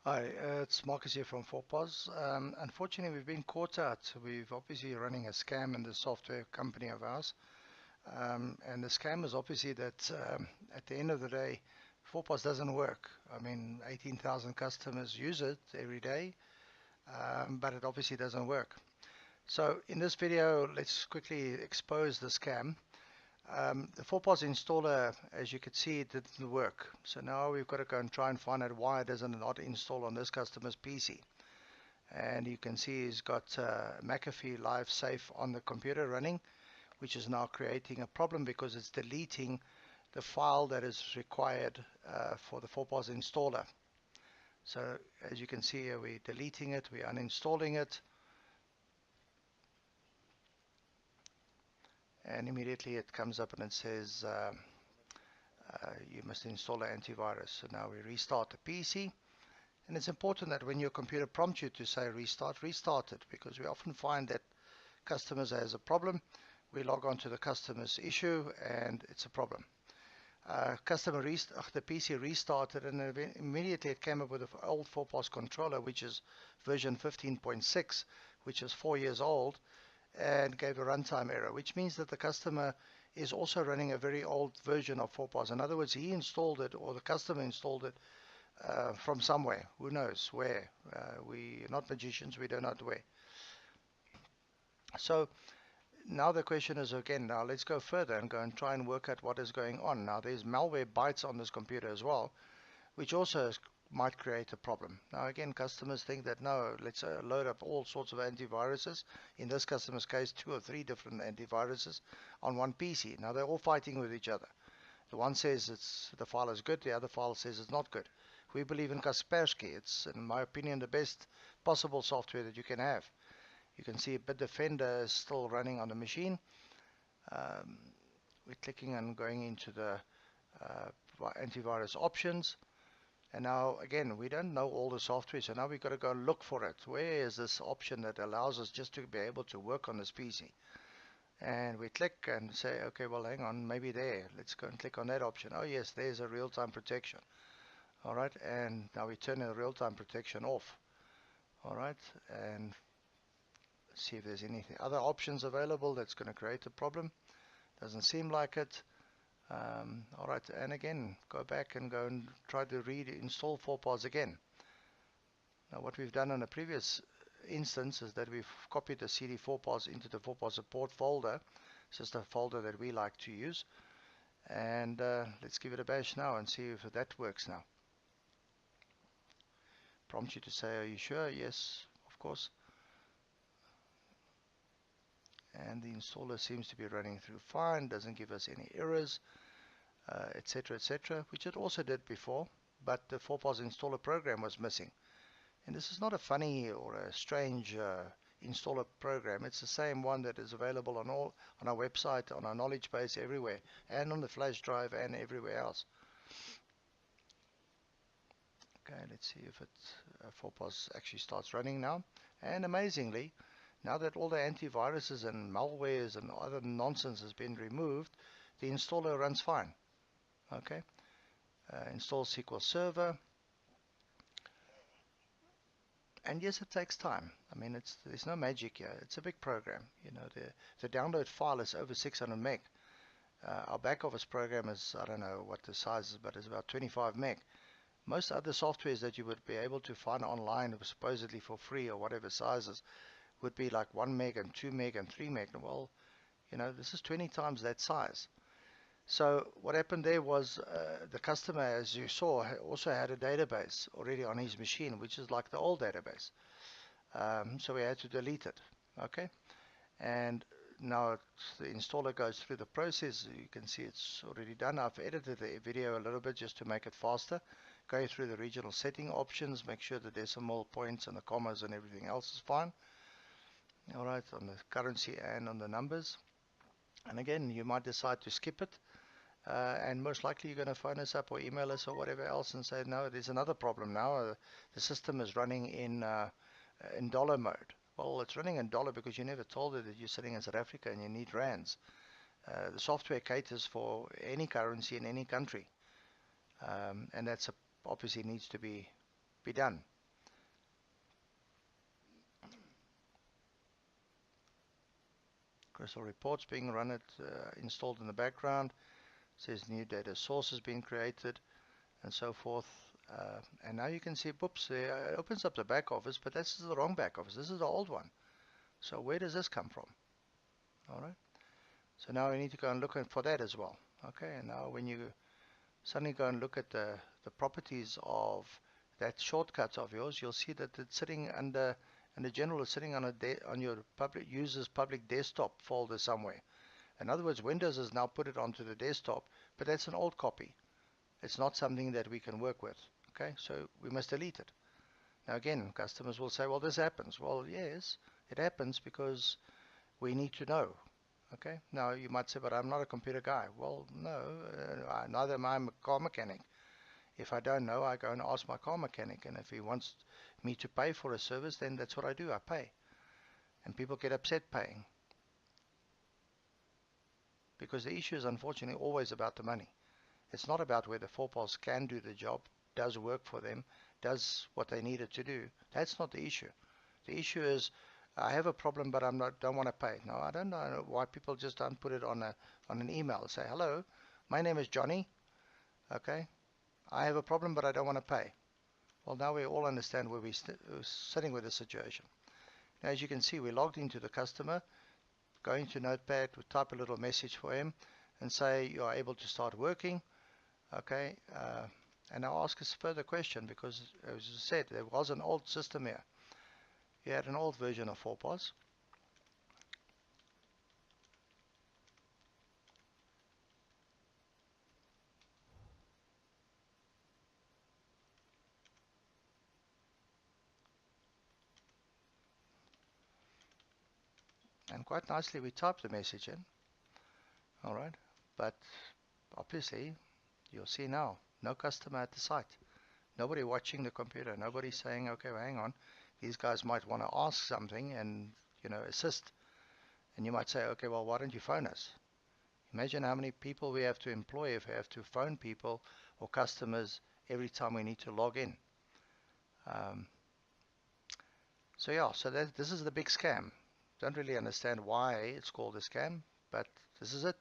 Hi, it's Marcus here from 4POS. Unfortunately, we've been caught out. We've obviously running a scam in the software company of ours. And the scam is obviously that at the end of the day, 4POS doesn't work. I mean, 18,000 customers use it every day, but it obviously doesn't work. So in this video, let's quickly expose the scam. The 4POS installer, as you can see, it didn't work. So now we've got to go and try and find out why it doesn't not install on this customer's PC. And you can see he's got McAfee Live Safe on the computer running, which is now creating a problem because it's deleting the file that is required for the 4POS installer. So as you can see here, we're deleting it, we're uninstalling it, and immediately it comes up and it says you must install an antivirus. So now we restart the PC, and it's important that when your computer prompts you to say restart, restart it, because we often find that customers has a problem. We log on to the customer's issue and it's a problem. The PC restarted, and immediately it came up with an old 4POS controller, which is version 15.6, which is 4 years old, and gave a runtime error, which means that the customer is also running a very old version of 4POS. In other words, he installed it, or the customer installed it from somewhere. Who knows where? We're not magicians, we don't know where. So now the question is again, now let's go further and go and try and work out what is going on. Now there's malware bytes on this computer as well, which also might create a problem. Now again, customers think that no, let's load up all sorts of antiviruses. In this customer's case, 2 or 3 different antiviruses on one PC. Now they're all fighting with each other. The one says the file is good, the other file says it's not good. We believe in Kaspersky. It's, in my opinion, the best possible software that you can have. You can see Bitdefender is still running on the machine. We're clicking and going into the antivirus options. And now, again, we don't know all the software, so now we've got to go and look for it. Where is this option that allows us just to be able to work on this PC? And we click and say, okay, well, hang on, maybe there. Let's go and click on that option. Oh, yes, there's a real-time protection. All right, and now we turn the real-time protection off. All right, and see if there's any other options available that's going to create a problem. Doesn't seem like it. All right, and again, go back and go and try to reinstall 4POS again. Now what we've done on a previous instance is that we've copied the CD 4POS into the 4POS support folder. It's just a folder that we like to use. And let's give it a bash now and see if that works now. Prompt you to say, are you sure? Yes, of course. And the installer seems to be running through fine, doesn't give us any errors, etc., etc., which it also did before, but the 4POS installer program was missing. And this is not a funny or a strange installer program. It's the same one that is available on our website, on our knowledge base, everywhere, and on the flash drive and everywhere else. Okay, let's see if 4POS actually starts running now. And amazingly, now that all the antiviruses and malwares and other nonsense has been removed, the installer runs fine. Okay, install SQL Server. And yes, it takes time. I mean, there's no magic here. It's a big program. You know, the download file is over 600 meg. Our back office program is, I don't know what the size is, but it's about 25 meg. Most other softwares that you would be able to find online, supposedly for free or whatever sizes, would be like 1 meg and 2 meg and 3 meg. Well, you know, this is 20 times that size. So what happened there was the customer, as you saw, also had a database already on his machine, which is like the old database. So we had to delete it. Okay, and now the installer goes through the process. You can see it's already done. I've edited the video a little bit just to make it faster. Go through the regional setting options, make sure the decimal points and the commas and everything else is fine. All right, on the currency and on the numbers. And again, you might decide to skip it. And most likely you're going to phone us up or email us or whatever else and say, no, there's another problem now. The system is running in dollar mode. Well, it's running in dollar because you never told it that you're sitting in South Africa and you need rands. The software caters for any currency in any country. And that's obviously needs to be done. Crystal reports being run installed in the background. It says new data source has been created and so forth. And now you can see, whoops, it opens up the back office, but this is the wrong back office. This is the old one. So where does this come from? All right. So now we need to go and look for that as well. Okay. And now when you suddenly go and look at the properties of that shortcut of yours, you'll see that it's sitting under, and the general is sitting on your public users public desktop folder somewhere. In other words, Windows has now put it onto the desktop, but that's an old copy. It's not something that we can work with. Okay, so we must delete it. Now again, customers will say, well, this happens. Well, yes, it happens because we need to know. Okay, now you might say, but I'm not a computer guy. Well, no, neither am I a car mechanic. If I don't know, I go and ask my car mechanic, and if he wants me to pay for a service, then that's what I do, I pay. And people get upset paying, because the issue is unfortunately always about the money. It's not about whether 4POS can do the job, does work for them, does what they need it to do. That's not the issue. The issue is, I have a problem, but don't want to pay. No, I don't know why people just don't put it on an email. Say, hello, my name is Johnny. Okay, I have a problem, but I don't want to pay. Well, now we all understand where we're sitting with the situation. Now, as you can see, we logged into the customer, going to Notepad, we type a little message for him, and say you are able to start working. Okay, and I'll ask us a further question, because as I said, there was an old system here. You had an old version of 4POS. And quite nicely we typed the message in. Alright, but obviously you'll see now, no customer at the site. Nobody watching the computer, nobody saying, okay, well, hang on, these guys might want to ask something and, assist. And you might say, okay, well, why don't you phone us? Imagine how many people we have to employ if we have to phone people or customers every time we need to log in. So yeah, so this is the big scam. Don't really understand why it's called a scam, but this is it.